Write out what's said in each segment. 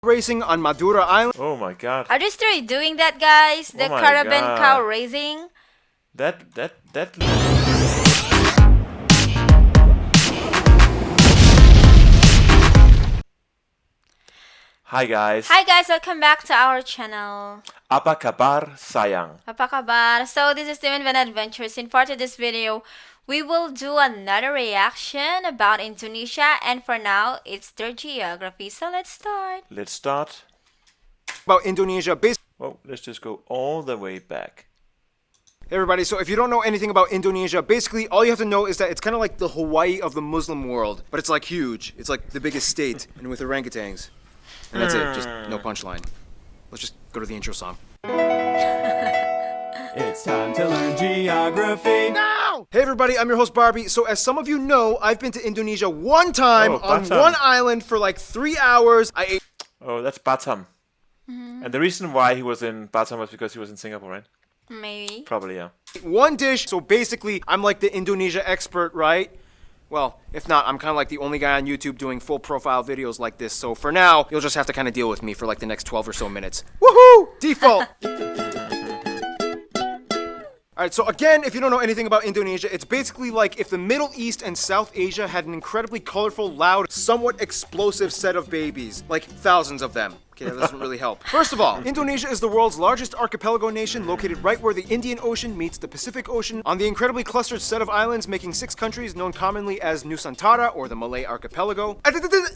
racing on Madura Island. Oh my god. Are they still doing that, guys? The Oh my caravan God. cow racing? That. Hi guys. Hi guys, welcome back to our channel. Apa kabar sayang? Apa kabar? So this is Tim Vena Adventures. In part of this video, we will do another reaction about Indonesia, and for now, it's their geography. So let's start. Let's start. About Indonesia. Well, let's just go all the way back. Hey everybody, so if you don't know anything about Indonesia, basically all you have to know is that it's kind of like the Hawaii of the Muslim world, but it's like huge. It's like the biggest state, and with orangutans. And that's it, just no punchline. Let's just go to the intro song. It's time to learn geography. Now! Hey everybody, I'm your host Barbie. So as some of you know, I've been to Indonesia one time on Batam. one island for like 3 hours. I ate... Oh, that's Batam. And the reason why he was in Batam was because he was in Singapore, right? Maybe. Probably, yeah. one dish. So basically, I'm like the Indonesia expert, right? Well, if not, I'm kind of like the only guy on YouTube doing full profile videos like this. So for now, you'll just have to kind of deal with me for like the next 12 or so minutes. Woohoo! Default! Alright, so again, if you don't know anything about Indonesia, it's basically like if the Middle East and South Asia had an incredibly colorful, loud, somewhat explosive set of babies. Like thousands of them. Okay, that doesn't really help. First of all, Indonesia is the world's largest archipelago nation, located right where the Indian Ocean meets the Pacific Ocean, on the incredibly clustered set of islands making 6 countries known commonly as Nusantara, or the Malay Archipelago.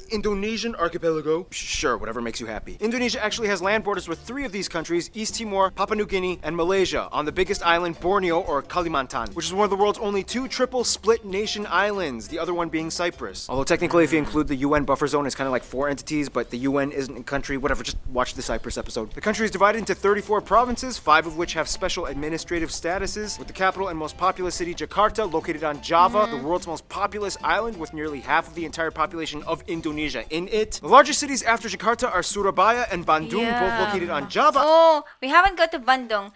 Indonesian Archipelago. Sure, whatever makes you happy. Indonesia actually has land borders with 3 of these countries, East Timor, Papua New Guinea, and Malaysia, on the biggest island, Borneo, or Kalimantan, which is one of the world's only 2 triple split nation islands, the other one being Cyprus. Although technically, if you include the UN buffer zone, it's kind of like 4 entities, but the UN isn't a country, whatever, just watch the Cyprus episode. The country is divided into 34 provinces, 5 of which have special administrative statuses, with the capital and most populous city, Jakarta, located on Java, the world's most populous island with nearly half of the entire population of Indonesia in it. The largest cities after Jakarta are Surabaya and Bandung, both located on Java. Oh, we haven't got to Bandung.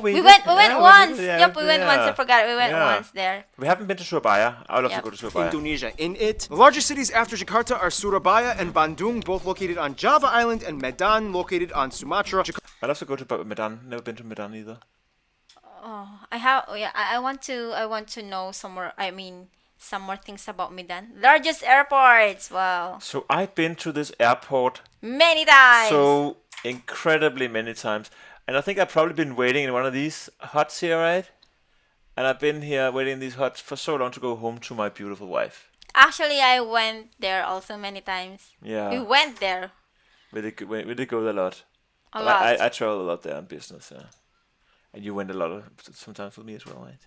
We went did- once. yeah, Yep, we went yeah. once. I forgot. We went Yeah. once there. We haven't been to Surabaya. I would love Yep. to go to Surabaya. Indonesia in it. The largest cities after Jakarta are Surabaya and Bandung, both located on Java Island, and Medan, located on Sumatra. I'd love to go to Medan. Never been to Medan either. Oh, I have. Oh, yeah, I want to know some more. I mean, some more things about Medan. Largest airports. Wow. So I've been to this airport Many times. so incredibly many times. And I think I've probably been waiting in one of these huts here, right? And I've been here waiting in these huts for so long to go home to my beautiful wife. Actually, I went there also many times. Yeah. We went there We did go there a lot. a But lot. I travel a lot there on business, yeah. And you went a lot sometimes with me as well, right?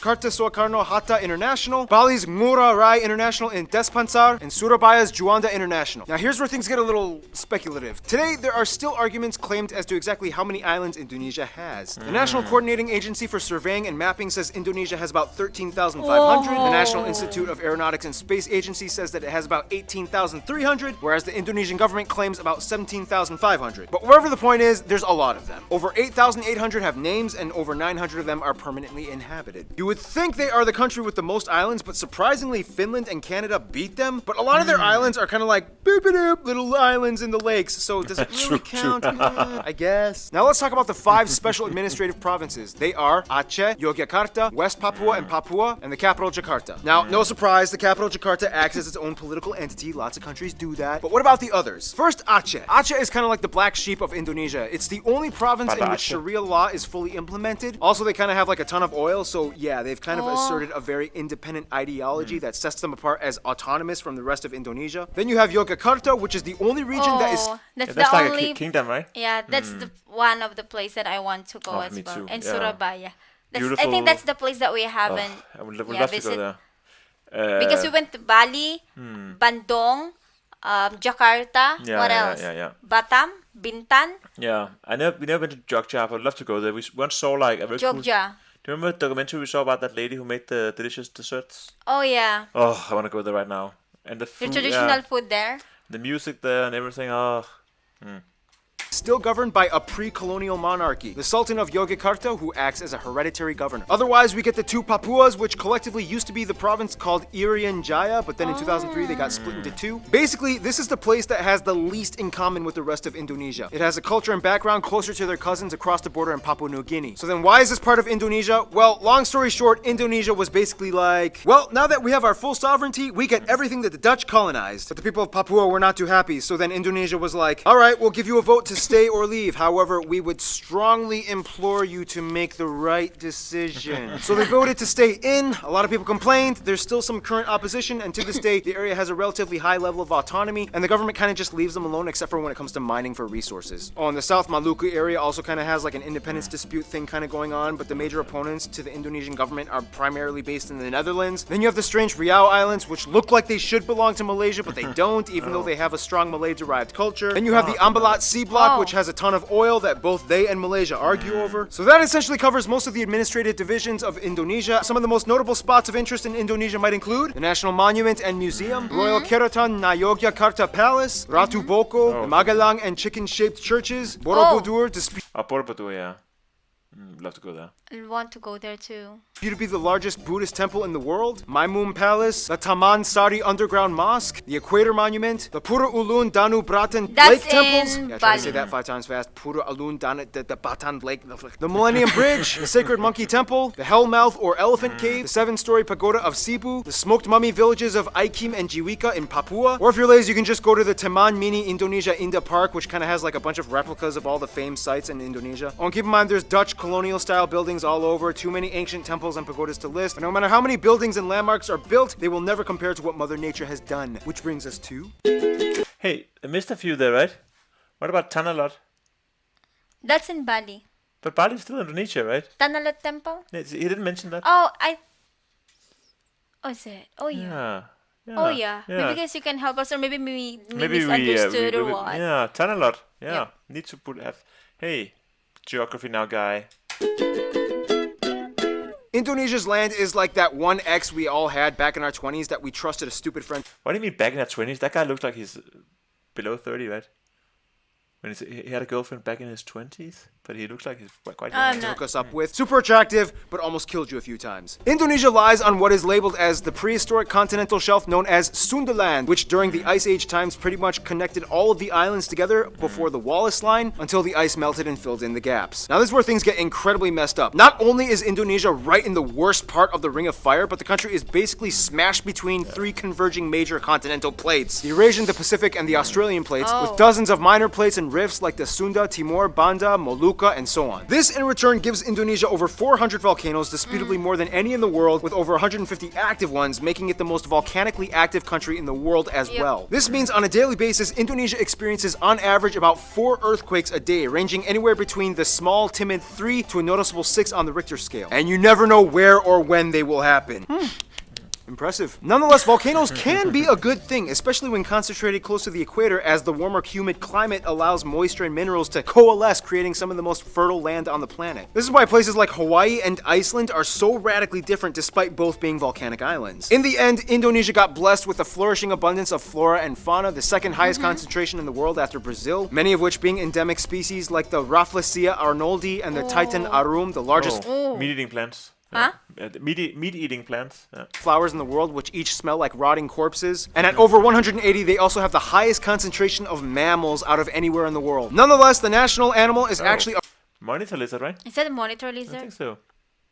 Jakarta Soekarno Hatta International, Bali's Ngurah Rai International in Denpasar, and Surabaya's Juanda International. Now here's where things get a little speculative. Today, there are still arguments claimed as to exactly how many islands Indonesia has. The National Coordinating Agency for Surveying and Mapping says Indonesia has about 13,500. The National Institute of Aeronautics and Space Agency says that it has about 18,300, whereas the Indonesian government claims about 17,500. But wherever the point is, there's a lot of them. Over 8,800 have names, and over 900 of them are permanently inhabited. You would think they are the country with the most islands, but surprisingly, Finland and Canada beat them. But a lot of their islands are kind of like boop-a-doop, little islands in the lakes, so does it really count? I guess. Now let's talk about the 5 special administrative provinces. They are Aceh, Yogyakarta, West Papua and Papua, and the capital Jakarta. Now, no surprise, the capital Jakarta acts as its own political entity. Lots of countries do that. But what about the others? First, Aceh. Aceh is kind of like the black sheep of Indonesia. It's the only province in which Sharia law is fully implemented. Also, they kind of have like a ton of oil, so yeah, they've kind of asserted a very independent ideology that sets them apart as autonomous from the rest of Indonesia. Then you have Yogyakarta, which is the only region that is... That's That's the like only. a kingdom, right? Yeah, that's the one of the place that I want to go Oh, as me well. too, And yeah. Surabaya. I Beautiful. think that's the place that we haven't. I would love visit. to go there. Because we went to Bali, Bandung, Jakarta. Yeah, what yeah, else? yeah. Batam, Bintan, Yeah, we never been to Jogja, but I'd love to go there. We once saw like a very cool... Jogja. Do you remember the documentary we saw about that lady who made the delicious desserts? Oh yeah, Oh, I want to go there right now. And the the food, traditional food there. the music there and everything. Oh, still governed by a pre-colonial monarchy, the Sultan of Yogyakarta, who acts as a hereditary governor. Otherwise, we get the two Papuas, which collectively used to be the province called Irian Jaya, but then in 2003 they got split into two. Basically, this is the place that has the least in common with the rest of Indonesia. It has a culture and background closer to their cousins across the border in Papua New Guinea. So then why is this part of Indonesia? Well, long story short, Indonesia was basically like, well, now that we have our full sovereignty, we get everything that the Dutch colonized. But the people of Papua were not too happy, so then Indonesia was like, all right, we'll give you a vote to stay or leave. However, we would strongly implore you to make the right decision. So they voted to stay in. A lot of people complained. There's still some current opposition, and to this day, the area has a relatively high level of autonomy, and the government kind of just leaves them alone except for when it comes to mining for resources. Oh, and the South Maluku area also kind of has like an independence dispute thing kind of going on, but the major opponents to the Indonesian government are primarily based in the Netherlands. Then you have the strange Riau Islands, which look like they should belong to Malaysia, but they don't, even though they have a strong Malay-derived culture. Then you have the Ambalat Sea Block, which has a ton of oil that both they and Malaysia argue over. So that essentially covers most of the administrative divisions of Indonesia. Some of the most notable spots of interest in Indonesia might include the National Monument and Museum, Royal Keraton na Yogyakarta Palace, Ratu Boko, the Magelang and chicken-shaped churches, Borobudur, Borobudur, yeah. Love to go there. I want to go there too. to be the largest Buddhist temple in the world, Maimun Palace, the Taman Sari Underground Mosque, the Equator Monument, the Pura Ulun Danu Bratan Lake Temples. Yeah, try to say that 5 times fast. Pura Ulun Danu the Batan Lake. The Millennium Bridge, the Sacred Monkey Temple, the Hellmouth or Elephant Cave, the 7-story pagoda of Cebu, the smoked mummy villages of Aikim and Jiwika in Papua. Or if you're lazy, you can just go to the Taman Mini Indonesia Indah Park, which kind of has like a bunch of replicas of all the famed sites in Indonesia. Oh, and keep in mind, there's Dutch colonial style buildings all over, too many ancient temples and pagodas to list. But no matter how many buildings and landmarks are built, they will never compare to what Mother Nature has done. Which brings us to... Hey, I missed a few there, right? What about Tanalot? That's in Bali. But Bali's still Indonesia, right? Tanalot Temple? He didn't mention that. Oh, Oh, is it? Oh, yeah. Yeah. Oh, yeah. Maybe guys you can help us, or maybe we Maybe misunderstood or what. Yeah, Tanalot. Yeah. Yeah. Need to have... Hey, geography now, guy. Indonesia's land is like that one ex we all had back in our 20s that we trusted a stupid friend. What do you mean back in our 20s? That guy looks like he's below 30, right? When he had a girlfriend back in his 20s, but he looks like he's quite young. No. Hook us up with. Super attractive, but almost killed you a few times. Indonesia lies on what is labeled as the prehistoric continental shelf known as Sundaland, which during the Ice Age times pretty much connected all of the islands together before the Wallace Line until the ice melted and filled in the gaps. Now this is where things get incredibly messed up. Not only is Indonesia right in the worst part of the Ring of Fire, but the country is basically smashed between 3 converging major continental plates. The Eurasian, the Pacific, and the Australian plates, with dozens of minor plates and rifts like the Sunda, Timor, Banda, Molucca, and so on. This in return gives Indonesia over 400 volcanoes, disputably more than any in the world, with over 150 active ones, making it the most volcanically active country in the world as well. This means on a daily basis, Indonesia experiences on average about 4 earthquakes a day, ranging anywhere between the small, timid 3 to a noticeable 6 on the Richter scale. And you never know where or when they will happen. Impressive. Nonetheless, volcanoes can be a good thing, especially when concentrated close to the equator, as the warmer, humid climate allows moisture and minerals to coalesce, creating some of the most fertile land on the planet. This is why places like Hawaii and Iceland are so radically different despite both being volcanic islands. In the end, Indonesia got blessed with a flourishing abundance of flora and fauna, the second highest concentration in the world after Brazil, many of which being endemic species like the Rafflesia arnoldi and the Titan arum, the largest Meat-eating plants. Huh? Meat-eating plants. Yeah. flowers in the world, which each smell like rotting corpses. And at over 180, they also have the highest concentration of mammals out of anywhere in the world. Nonetheless, the national animal is actually Monitor lizard, right? Is that a monitor I lizard? think so.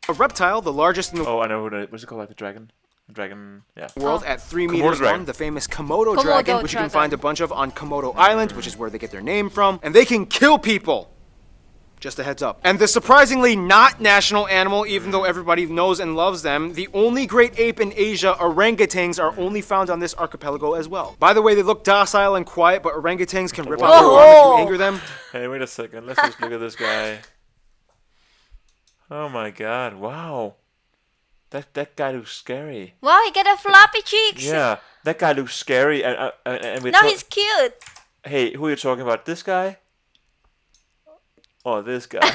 a reptile, the largest in the Oh, I know what's it called, like the dragon? Dragon, yeah. world at 3 meters dragon. long, the famous Komodo Komodo dragon, which you can dragon. find a bunch of on Komodo Island, which is where they get their name from. And they can kill people. Just a heads up. And the surprisingly not national animal, even though everybody knows and loves them, the only great ape in Asia, orangutans, are only found on this archipelago as well. By the way, they look docile and quiet, but orangutans can rip out your arm if you anger them. Hey, wait a second. Let's just look at this guy. Oh my god, wow. That guy looks scary. Wow, he got a floppy cheeks. Yeah, that guy looks scary. And we're No, he's cute. Hey, who are you talking about? This guy? Oh, this guy. No,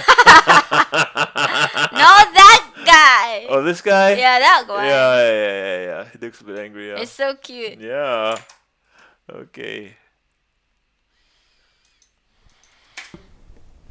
that guy. Oh, this guy? Yeah, that guy. Yeah. He looks a bit angry, yeah. It's so cute. Yeah. Okay.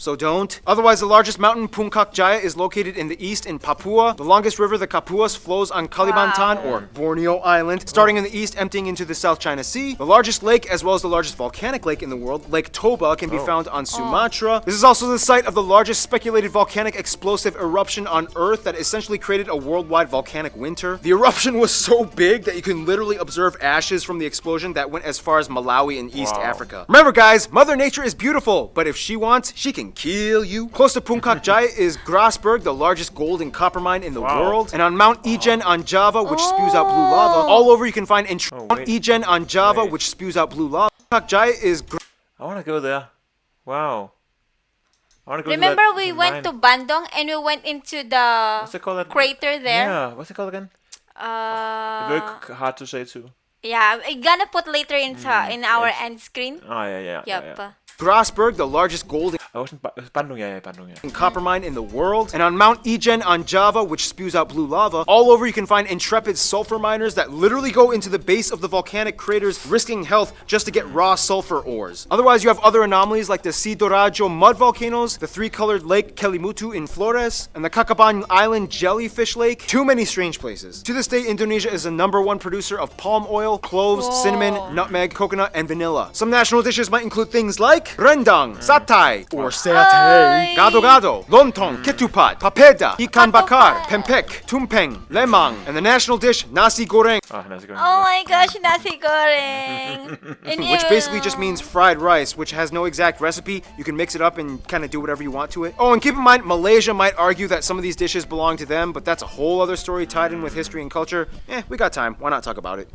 so don't. Otherwise, the largest mountain, Puncak Jaya, is located in the east in Papua. The longest river, the Kapuas, flows on Kalimantan or Borneo Island, starting in the east, emptying into the South China Sea. The largest lake, as well as the largest volcanic lake in the world, Lake Toba, can be found on Sumatra. This is also the site of the largest speculated volcanic explosive eruption on Earth that essentially created a worldwide volcanic winter. The eruption was so big that you can literally observe ashes from the explosion that went as far as Malawi in East Africa. Remember guys, Mother Nature is beautiful, but if she wants, she can kill you. Close to Puncak Jaya is Grasberg, the largest gold and copper mine in the world. And on Mount Ijen on Java, which spews out blue lava, all over you can find Mount Ijen on Java, which spews out blue lava. Puncak Jaya is I want to go there. Wow. I want to go Remember to that we mine. went to Bandung and we went into the What's it called? crater there? Yeah, what's it called again? Very hard to say too. Yeah, I'm gonna put later in our end screen. Oh, yeah. Yep. Grasberg, the largest gold I was in Bandung, yeah, Bandung, yeah. and copper mine in the world. And on Mount Ijen on Java, which spews out blue lava, all over you can find intrepid sulfur miners that literally go into the base of the volcanic craters, risking health just to get raw sulfur ores. Otherwise, you have other anomalies like the Sidoarjo mud volcanoes, the three-colored lake Kelimutu in Flores, and the Kakaban Island jellyfish lake. Too many strange places. To this day, Indonesia is the #1 producer of palm oil, cloves, cinnamon, nutmeg, coconut, and vanilla. Some national dishes might include things like rendang, satay, or satay, gado-gado, lontong, ketupat, papeda, ikan bakar, pempek, tumpeng, lemang, and the national dish, nasi goreng, Oh, nasi goreng. Oh my gosh, nasi goreng. which basically just means fried rice, which has no exact recipe. You can mix it up and kind of do whatever you want to it. Oh, and keep in mind, Malaysia might argue that some of these dishes belong to them, but that's a whole other story tied in with history and culture. We got time. Why not talk about it?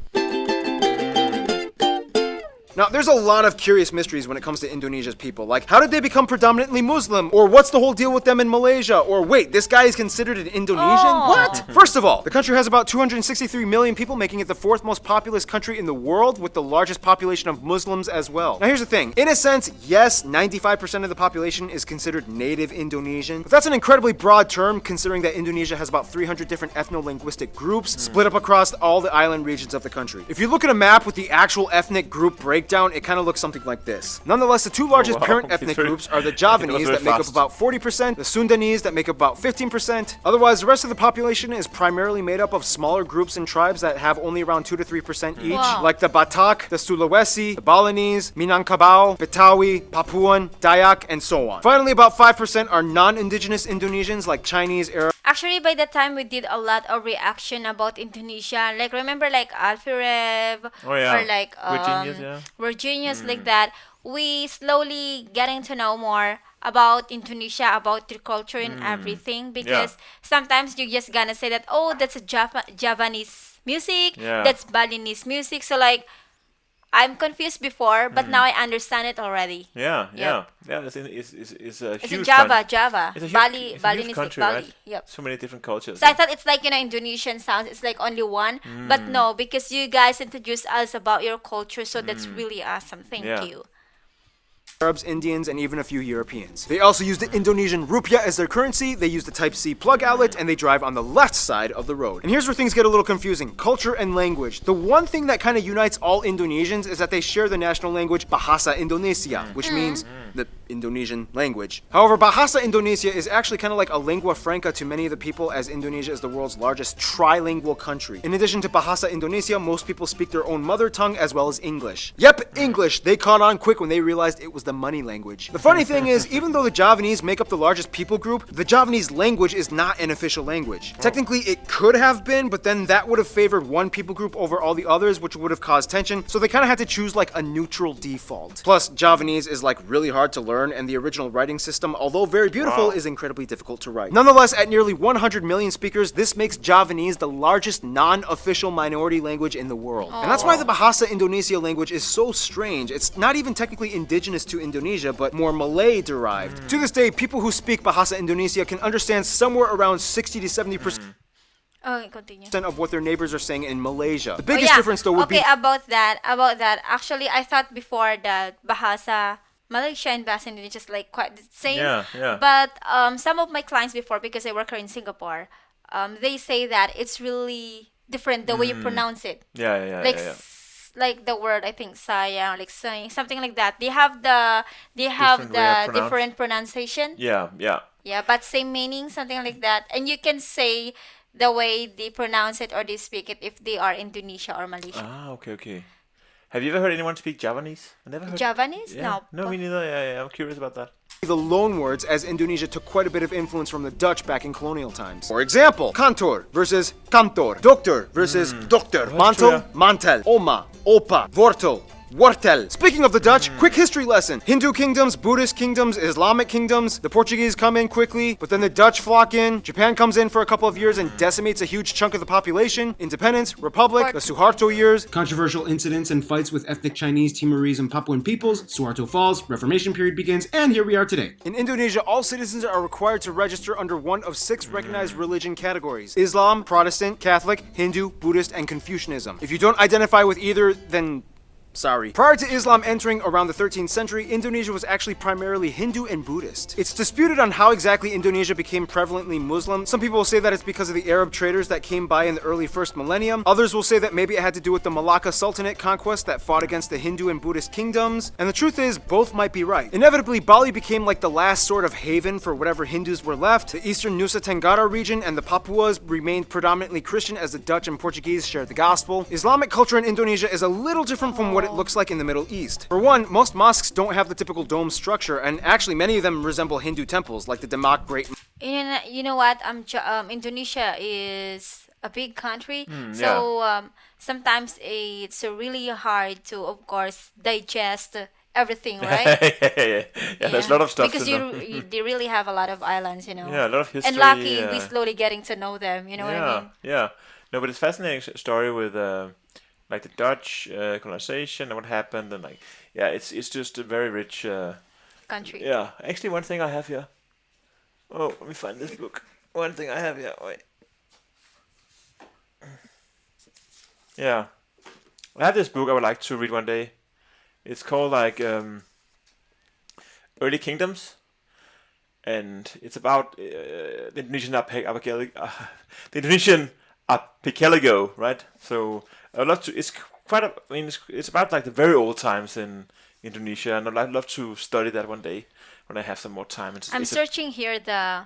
Now, there's a lot of curious mysteries when it comes to Indonesia's people. Like, how did they become predominantly Muslim? Or what's the whole deal with them in Malaysia? Or wait, this guy is considered an Indonesian? What? First of all, the country has about 263 million people, making it the 4th most populous country in the world, with the largest population of Muslims as well. Now, here's the thing. In a sense, yes, 95% of the population is considered native Indonesian, but that's an incredibly broad term considering that Indonesia has about 300 different ethno-linguistic groups split up across all the island regions of the country. If you look at a map with the actual ethnic group breakdown, it kind of looks something like this. Nonetheless, the two largest parent ethnic groups are the Javanese that make up about 40%, the Sundanese that make up about 15%. Otherwise, the rest of the population is primarily made up of smaller groups and tribes that have only around 2 to 3% each, like the Batak, the Sulawesi, the Balinese, Minangkabau, Betawi, Papuan, Dayak, and so on. Finally, about 5% are non-indigenous Indonesians like Chinese, Arab, Actually, by the time we did a lot of reaction about Indonesia, like remember like Alfirev Oh, yeah. or like Virginia's, yeah. Virginia's like that, we slowly getting to know more about Indonesia, about their culture and everything, because sometimes you're just gonna say that, oh, that's a Javanese music, Yeah. that's Balinese music, so like I'm confused before, but now I understand it already. Yeah. It's a It's a huge Java. It's a huge, Bali, it's a Balinese huge like country, Bali. right? Yep. So many different cultures. So I thought it's like, Indonesian sounds, it's like only one. But no, because you guys introduced us about your culture, so that's really awesome. Thank Yeah. you. Arabs, Indians, and even a few Europeans. They also use the Indonesian rupiah as their currency, they use the Type-C plug outlet, and they drive on the left side of the road. And here's where things get a little confusing. Culture and language. The one thing that kind of unites all Indonesians is that they share the national language Bahasa Indonesia, which means the Indonesian language. However, Bahasa Indonesia is actually kind of like a lingua franca to many of the people, as Indonesia is the world's largest trilingual country. In addition to Bahasa Indonesia, most people speak their own mother tongue as well as English. Yep, English. They caught on quick when they realized it was the money language. The funny thing is, even though the Javanese make up the largest people group, the Javanese language is not an official language. Technically, it could have been, but then that would have favored one people group over all the others, which would have caused tension, so they kind of had to choose like a neutral default. Plus, Javanese is like really hard to learn, and the original writing system, although very beautiful, is incredibly difficult to write. Nonetheless, at nearly 100 million speakers, this makes Javanese the largest non-official minority language in the world. And that's why the Bahasa Indonesia language is so strange. It's not even technically indigenous to Indonesia, but more Malay derived. To this day, people who speak Bahasa Indonesia can understand somewhere around 60 to 70% Okay, continue. of what their neighbors are saying in Malaysia. The biggest difference though would okay, be about that. Actually, I thought before that Bahasa Malaysia and Bahasa Indonesia is like quite the same. Yeah. But some of my clients before, because I work here in Singapore, they say that it's really different the way you pronounce it. Yeah. Like like the word, I think sayang, like saying something like that. They have Different way of the different pronunciation. Yeah, yeah. Yeah, but same meaning, something like that. And you can say the way they pronounce it or they speak it if they are Indonesia or Malaysia. Ah, okay, okay. Have you ever heard anyone speak Javanese? I never heard. Javanese? Yeah. No. No, me neither. Yeah, I'm curious about that. The loan words, as Indonesia took quite a bit of influence from the Dutch back in colonial times. For example, kantor versus kantor, doctor versus dokter, mantel, true, mantel, oma, opa, wortel, wortel. Speaking of the Dutch, quick history lesson. Hindu kingdoms, Buddhist kingdoms, Islamic kingdoms, the Portuguese come in quickly, but then the Dutch flock in, Japan comes in for a couple of years and decimates a huge chunk of the population, independence, republic, the Suharto years, controversial incidents and fights with ethnic Chinese, Timorese, and Papuan peoples, Suharto falls, Reformation period begins, and here we are today. In Indonesia, all citizens are required to register under one of 6 recognized religion categories: Islam, Protestant, Catholic, Hindu, Buddhist, and Confucianism. If you don't identify with either, then sorry. Prior to Islam entering around the 13th century, Indonesia was actually primarily Hindu and Buddhist. It's disputed on how exactly Indonesia became prevalently Muslim. Some people will say that it's because of the Arab traders that came by in the early first millennium. Others will say that maybe it had to do with the Malacca Sultanate conquest that fought against the Hindu and Buddhist kingdoms. And the truth is, both might be right. Inevitably, Bali became like the last sort of haven for whatever Hindus were left. The eastern Nusa Tenggara region and the Papuas remained predominantly Christian as the Dutch and Portuguese shared the gospel. Islamic culture in Indonesia is a little different from what it looks like in the Middle East. For one, most mosques don't have the typical dome structure, and actually many of them resemble Hindu temples, like the Demak Great. You know what? Indonesia is a big country, so sometimes it's really hard to, of course, digest everything, right? Yeah, there's a lot of stuff because to know. they really have a lot of islands, Yeah, a lot of history. And lucky we slowly getting to know them. You know what I mean? Yeah. No, but it's fascinating story with like the Dutch colonization and what happened, and like it's just a very rich Country. Yeah, actually, one thing I have here. Oh, let me find this book. One thing I have here. Wait. Yeah, I have this book I would like to read one day. It's called like Early Kingdoms, and it's about the Indonesian archipelago, right? So I'd love to. It's quite. It's about like the very old times in Indonesia, and I'd love to study that one day when I have some more time. I'm searching here the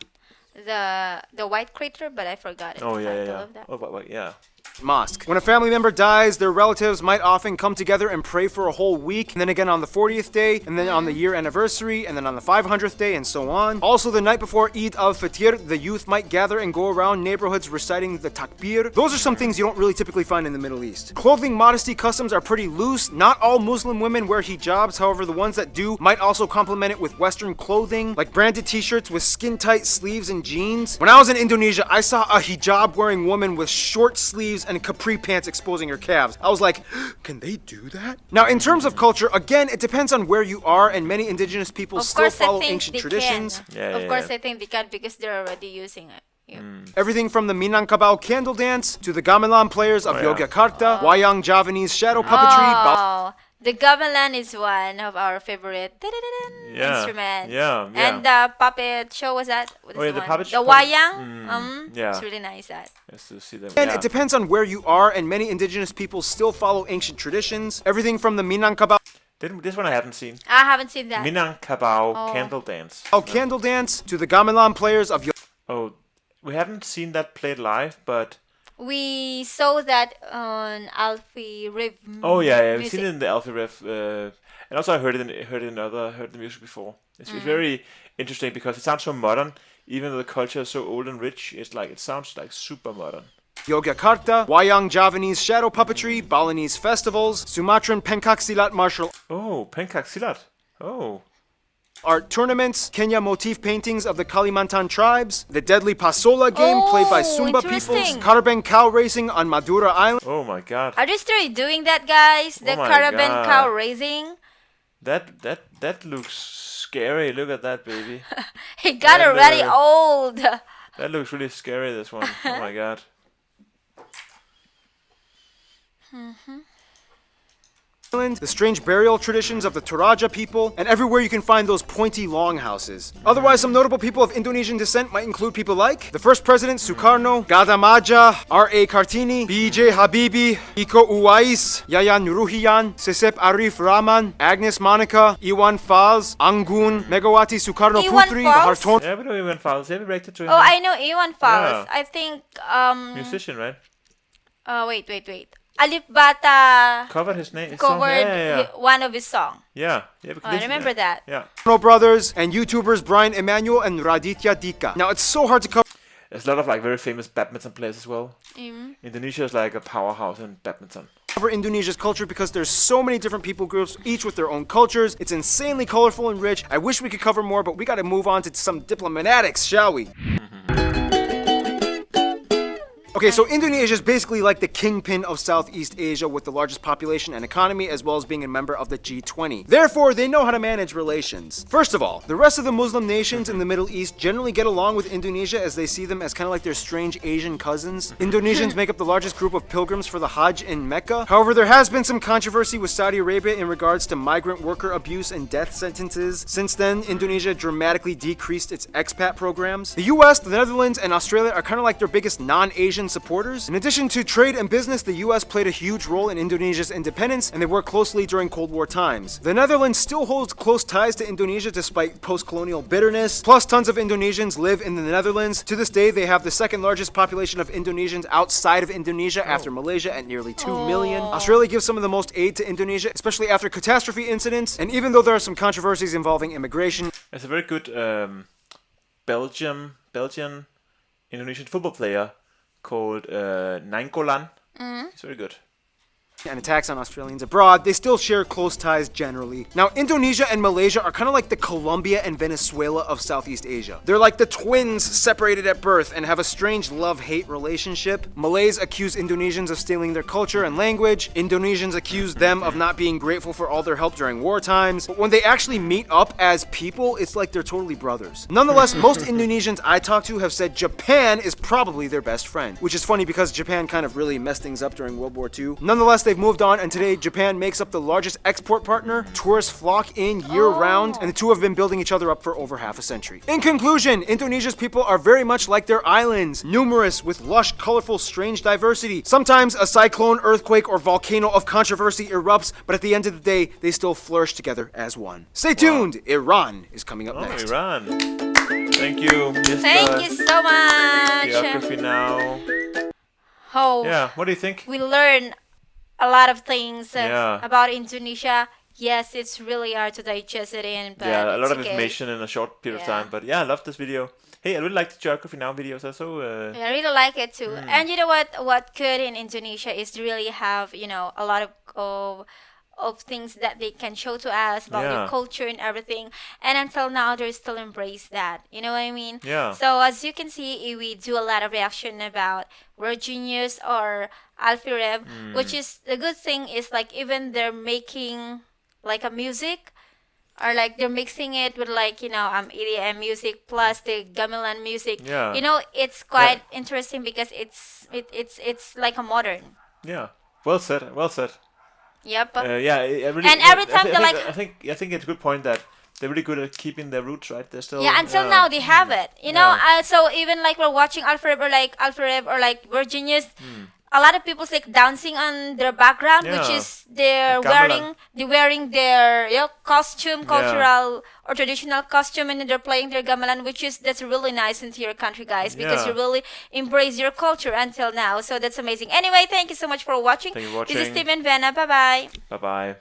white crater, but I forgot it. Oh yeah. Of that. Oh, but yeah. Mosque. When a family member dies, their relatives might often come together and pray for a whole week, and then again on the 40th day, and then on the year anniversary, and then on the 500th day, and so on. Also, the night before Eid al-Fitr, the youth might gather and go around neighborhoods reciting the takbir. Those are some things you don't really typically find in the Middle East. Clothing modesty customs are pretty loose. Not all Muslim women wear hijabs, however, the ones that do might also complement it with Western clothing, like branded t-shirts with skin-tight sleeves and jeans. When I was in Indonesia, I saw a hijab-wearing woman with short sleeves and capri pants exposing her calves. I was like, can they do that? Now, in terms of culture, again, it depends on where you are, and many indigenous people still follow ancient traditions. Of course, I think they can because they're already using it. Yeah. Everything from the Minangkabau candle dance to the gamelan players of Yogyakarta, Wayang Javanese shadow puppetry. The gamelan is one of our favorite instruments. Yeah. And the puppet show was that? The puppet show? The wayang. Yeah. It's really nice that. Yes, to see them. And it depends on where you are, and many indigenous people still follow ancient traditions. Everything from the Minangkabau. This one I haven't seen. I haven't seen that. Minangkabau candle dance. Candle dance to the gamelan players of. We haven't seen that played live, but. We saw that on Alfie Riv. Oh yeah, we've seen it in the Alfie Riv, and also I heard the music before. It's very interesting because it sounds so modern, even though the culture is so old and rich. It sounds like super modern. Yogyakarta, Wayang Javanese shadow puppetry, Balinese festivals, Sumatran pencaksilat martial. Oh, pencaksilat. Oh. Art tournaments, Kenya motif paintings of the Kalimantan tribes, the deadly Pasola game played by Sumba peoples, Caravan cow racing on Madura Island. Oh my god. Are they still doing that, guys? The Caravan cow racing? That looks scary. Look at that, baby. It got already old. That looks really scary, this one. Oh my god. Island, the strange burial traditions of the Toraja people, and everywhere you can find those pointy longhouses. Otherwise, some notable people of Indonesian descent might include people like the first president Sukarno, Gadamaja, R.A. Kartini, B.J. Habibie, Iko Uwais, Yayan Ruhian, Sesep Arif Rahman, Agnes Monica, Iwan Fals, Anggun, Megawati Sukarno Iwan Putri, Fals? Harton. Yeah, we know Iwan Fals. Have you reacted to him? Oh, I know Iwan Fals. Yeah. I think Musician, right? wait. Alif Bata Covered his name. His song. covered Yeah. one of his song. Yeah. Oh, I remember that. Yeah. Brothers and YouTubers Brian Emanuel and Raditya Dika. Now, it's so hard to cover There's a lot of like very famous badminton players as well. Indonesia is like a powerhouse in badminton. Indonesia's culture because there's so many different people groups, each with their own cultures. It's insanely colorful and rich. I wish we could cover more, but we gotta move on to some diplomatics, shall we? Okay, so Indonesia is basically like the kingpin of Southeast Asia with the largest population and economy, as well as being a member of the G20. Therefore, they know how to manage relations. First of all, the rest of the Muslim nations in the Middle East generally get along with Indonesia as they see them as kind of like their strange Asian cousins. Indonesians make up the largest group of pilgrims for the Hajj in Mecca. However, there has been some controversy with Saudi Arabia in regards to migrant worker abuse and death sentences. Since then, Indonesia dramatically decreased its expat programs. The US, the Netherlands, and Australia are kind of like their biggest non-Asian supporters. In addition to trade and business, the US played a huge role in Indonesia's independence, and they worked closely during Cold War times. The Netherlands still holds close ties to Indonesia despite post-colonial bitterness. Plus, tons of Indonesians live in the Netherlands. To this day, they have the second largest population of Indonesians outside of Indonesia after Malaysia at nearly 2 million. Australia gives some of the most aid to Indonesia, especially after catastrophe incidents. And even though there are some controversies involving immigration, There's a very good Belgian Indonesian football player called Nainggolan. He's very good. and attacks on Australians abroad, they still share close ties generally. Now, Indonesia and Malaysia are kind of like the Colombia and Venezuela of Southeast Asia. They're like the twins separated at birth and have a strange love-hate relationship. Malays accuse Indonesians of stealing their culture and language. Indonesians accuse them of not being grateful for all their help during war times. But when they actually meet up as people, it's like they're totally brothers. Nonetheless, most Indonesians I talk to have said Japan is probably their best friend, which is funny because Japan kind of really messed things up during World War II. Nonetheless, they've moved on, and today Japan makes up the largest export partner. Tourists flock in year-round, and the two have been building each other up for over half a century. In conclusion, Indonesia's people are very much like their islands, numerous with lush, colorful, strange diversity. Sometimes a cyclone, earthquake, or volcano of controversy erupts, but at the end of the day, they still flourish together as one. Stay tuned, Iran is coming up next. Iran. Thank you, Mr. Thank you so much. Geography Now. Oh, Yeah, what do you think? we learn a lot of things Yeah. about Indonesia. Yes, it's really hard to digest it in, but Yeah, a lot it's of okay. information in a short period of Yeah. time. But yeah, I love this video. Hey, I really like the Geography Now videos. Also, I really like it too. Mm. And you know what? What good in Indonesia is to really have, a lot of things that they can show to us about their Yeah. culture and everything. And until now, they still embrace that. You know what I mean? Yeah. So as you can see, we do a lot of reaction about World Genius or Alfie Rev, Mm. which is the good thing is like even they're making like a music. Or like they're mixing it with EDM music plus the gamelan music. Yeah. It's quite interesting because it's like a modern. yeah, well said. Well said. Yep. Yeah, I really. And every time I they're think, like- I think it's a good point that they're really good at keeping their roots, right? They're still. Yeah, until now they have it. Yeah. So even like we're watching Alfred or like Virginius, a lot of people's like dancing on their background, which Yeah. is they're Gamelan. wearing their costume, cultural or traditional costume, and then they're playing their gamelan, that's really nice into your country, guys, because Yeah. you really embrace your culture until now. So that's amazing. Anyway, thank you so much for watching. Thank you for This is watching. Tim Vena. Bye bye. Bye bye.